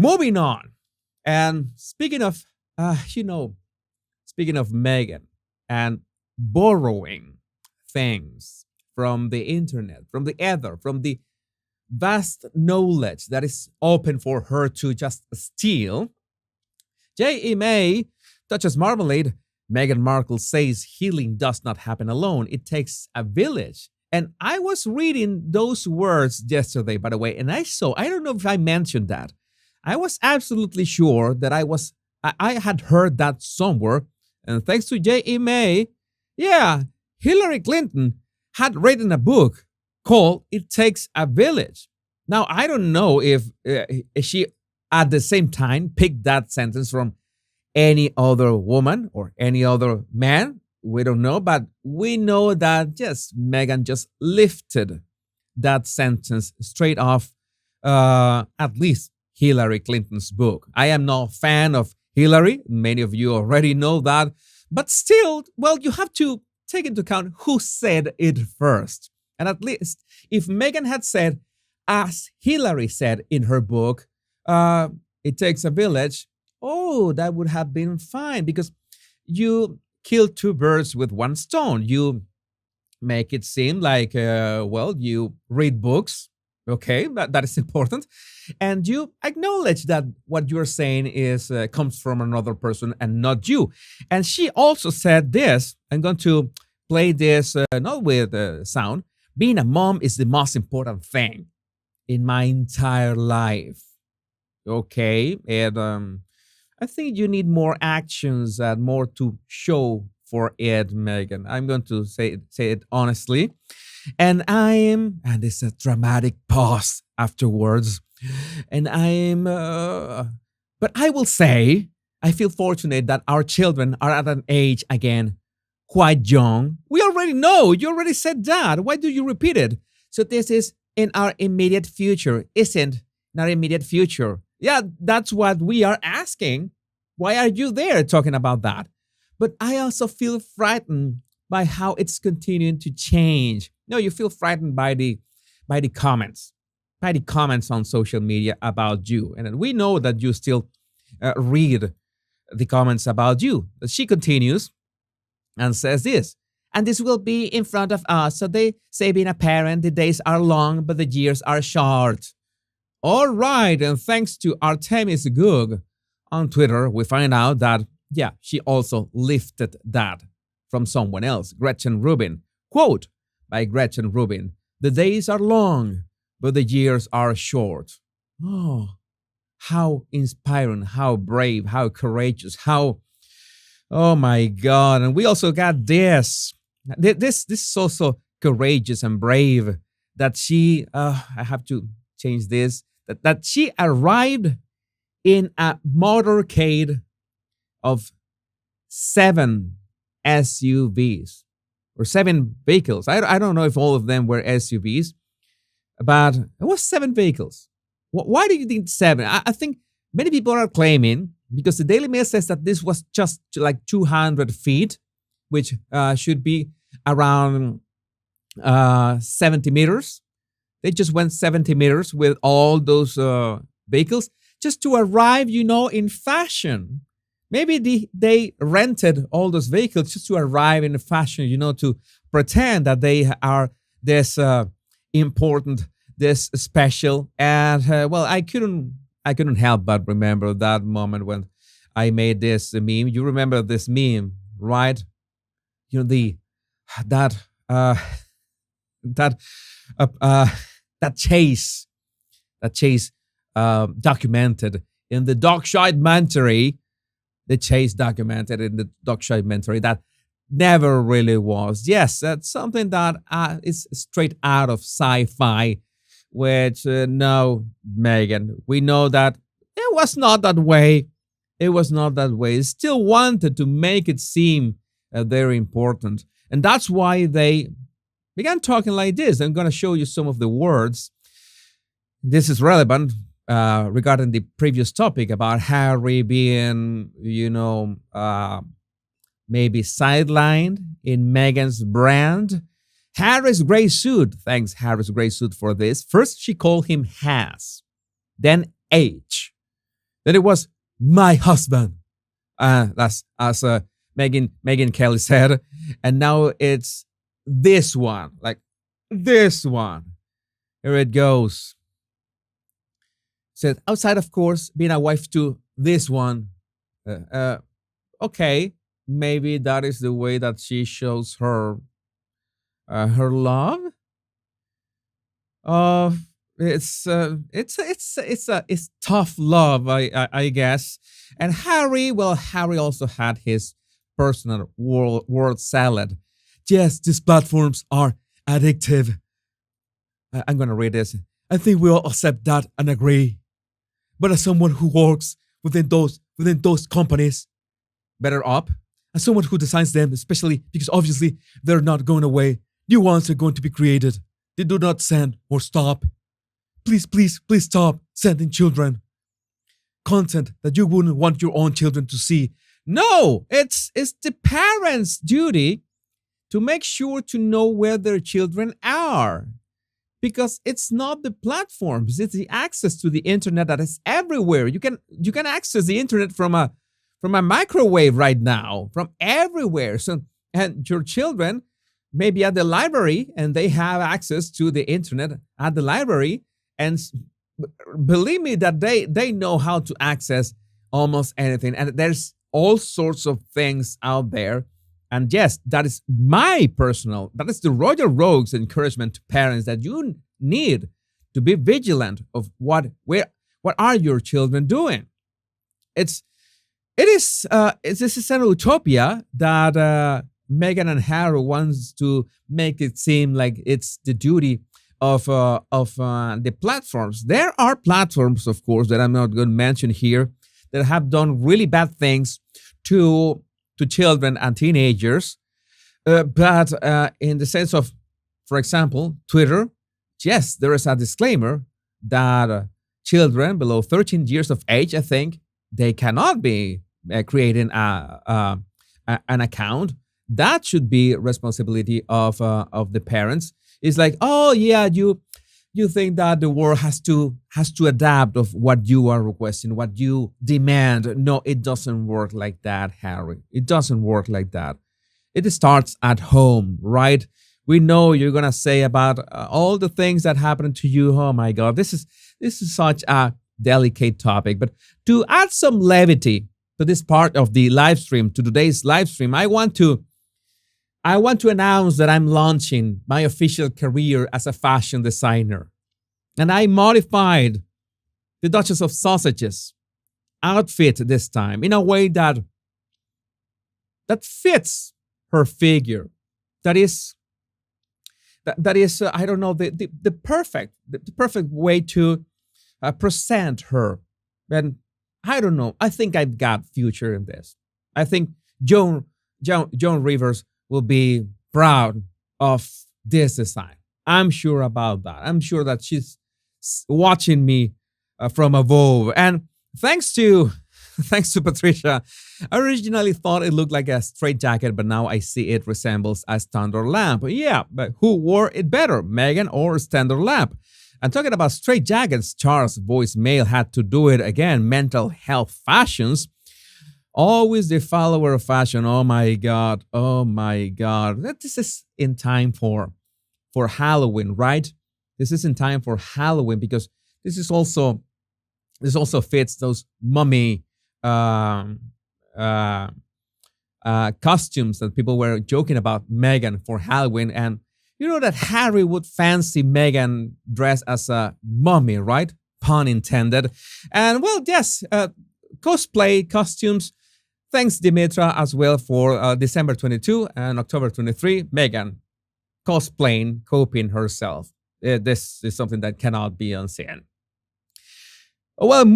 Moving on. And you know, speaking of Megan and borrowing things from the internet, from the ether, from the vast knowledge that is open for her to just steal, J.E. touches marmalade. Meghan Markle says healing does not happen alone. It takes a village. And I was reading those words yesterday, by the way, and I don't know if I mentioned that. I was absolutely sure that I had heard that somewhere. And thanks to J.E. yeah, Hillary Clinton had written a book called It Takes a Village. Now, I don't know if she at the same time picked that sentence from any other woman or any other man. We don't know, but we know that yes, Meghan just lifted that sentence straight off at least Hillary Clinton's book. I am not a fan of Hillary. Many of you already know that. But still, well, you have to take into account who said it first. And at least if Meghan had said, as Hillary said in her book, it takes a village, oh, that would have been fine because you kill two birds with one stone. You make it seem like, well, you read books. Okay, that is important. And you acknowledge that what you're saying is comes from another person and not you. And she also said this. I'm going to play this, not with sound. Being a mom is the most important thing in my entire life. Okay, and I think you need more actions and more to show for it, Meghan. I'm going to say it honestly. And there's a dramatic pause afterwards. And but I will say, I feel fortunate that our children are at an age, again, quite young. We already know. You already said that. Why do you repeat it? So this is in our immediate future, isn't in our immediate future. Yeah, that's what we are asking. Why are you there talking about that? But I also feel frightened by how it's continuing to change. No, you feel frightened by the comments, on social media about you, and we know that you still read the comments about you. But she continues and says this, and this will be in front of us. So they say, being a parent, the days are long, but the years are short. All right, and thanks to Artemis Goog on Twitter, we find out that yeah, she also lifted that from someone else, Gretchen Rubin. Quote by Gretchen Rubin, the days are long, but the years are short. Oh, how inspiring, how brave, how courageous, how, oh my God. And we also got this. This is also courageous and brave that she, I have to change this, that she arrived in a motorcade of 7 SUVs or 7 vehicles. I don't know if all of them were SUVs, but it was 7 vehicles. Why do you think 7? I think many people are claiming, because the Daily Mail says that this was just like 200 feet, which should be around 70 meters. They just went 70 meters with all those vehicles just to arrive, in fashion. Maybe they rented all those vehicles just to arrive in fashion, to pretend that they are this important, this special. And well, I couldn't help but remember that moment when I made this meme. You remember this meme, right? That chase documented in the documentary. The chase documented in the documentary that never really was. Yes, that's something that is straight out of sci-fi, which, no, Meghan, we know that it was not that way. It was not that way. It still wanted to make it seem very important. And that's why they began talking like this. I'm going to show you some of the words. This is relevant regarding the previous topic about Harry being, maybe sidelined in Meghan's brand. Harry's gray suit. Thanks, Harry's gray suit, for this. First, she called him Has, then H. Then it was my husband. That's as Megan Kelly said, and now it's this one, like this one. Here it goes. Said outside, of course, being a wife to this one. Uh, uh, okay, maybe that is the way that she shows her love. Uh, it's tough love, I guess. And Harry, well, Harry also had his personal word salad. Yes, these platforms are addictive. I'm gonna read this. I think we all accept that and agree. But as someone who works within those companies, better up, as someone who designs them, especially because obviously they're not going away, new ones are going to be created. They do not send or stop. Please, please, please stop sending children content that you wouldn't want your own children to see. No, it's the parents' duty to make sure to know where their children are. Because it's not the platforms, it's the access to the internet that is everywhere. You can access the internet from a microwave right now, from everywhere. So and your children may be at the library and they have access to the internet at the library. And believe me that they know how to access almost anything. And there's all sorts of things out there. And yes, that is that is the Royal Rogue's encouragement to parents that you need to be vigilant of what are your children doing. It's this is an utopia that Meghan and Harry wants to make it seem like it's the duty of the platforms. There are platforms, of course, that I'm not going to mention here that have done really bad things to children and teenagers. But in the sense of, for example, Twitter, yes, there is a disclaimer that children below 13 years of age, I think, they cannot be creating an account. That should be responsibility of the parents. It's like, oh yeah, you think that the world has to adapt of what you are requesting, what you demand. No, it doesn't work like that, Harry. It doesn't work like that. It starts at home, right? We know you're gonna say about all the things that happened to you. Oh my God, this is such a delicate topic. But to add some levity to this part of the live stream, to today's live stream, I want to announce that I'm launching my official career as a fashion designer. And I modified the Duchess of Sausages outfit this time in a way that fits her figure. That is I don't know, the perfect way to present her. And I don't know. I think I've got future in this. I think Joan Rivers will be proud of this design. I'm sure about that. I'm sure that she's watching me from above. And thanks to Patricia, I originally thought it looked like a straight jacket, but now I see it resembles a standard lamp. Yeah, but who wore it better, Meghan or standard lamp? And talking about straight jackets, Charles' voicemail had to do it again. Mental health fashions. Always the follower of fashion. Oh my God. Oh my God. This is in time for Halloween, right? This is in time for Halloween because this also fits those mummy costumes that people were joking about Meghan for Halloween. And you know that Harry would fancy Meghan dressed as a mummy, right? Pun intended. And well, yes, cosplay costumes. Thanks, Dimitra, as well for December 22 and October 23. Meghan cosplaying, coping herself. This is something that cannot be unseen. Well,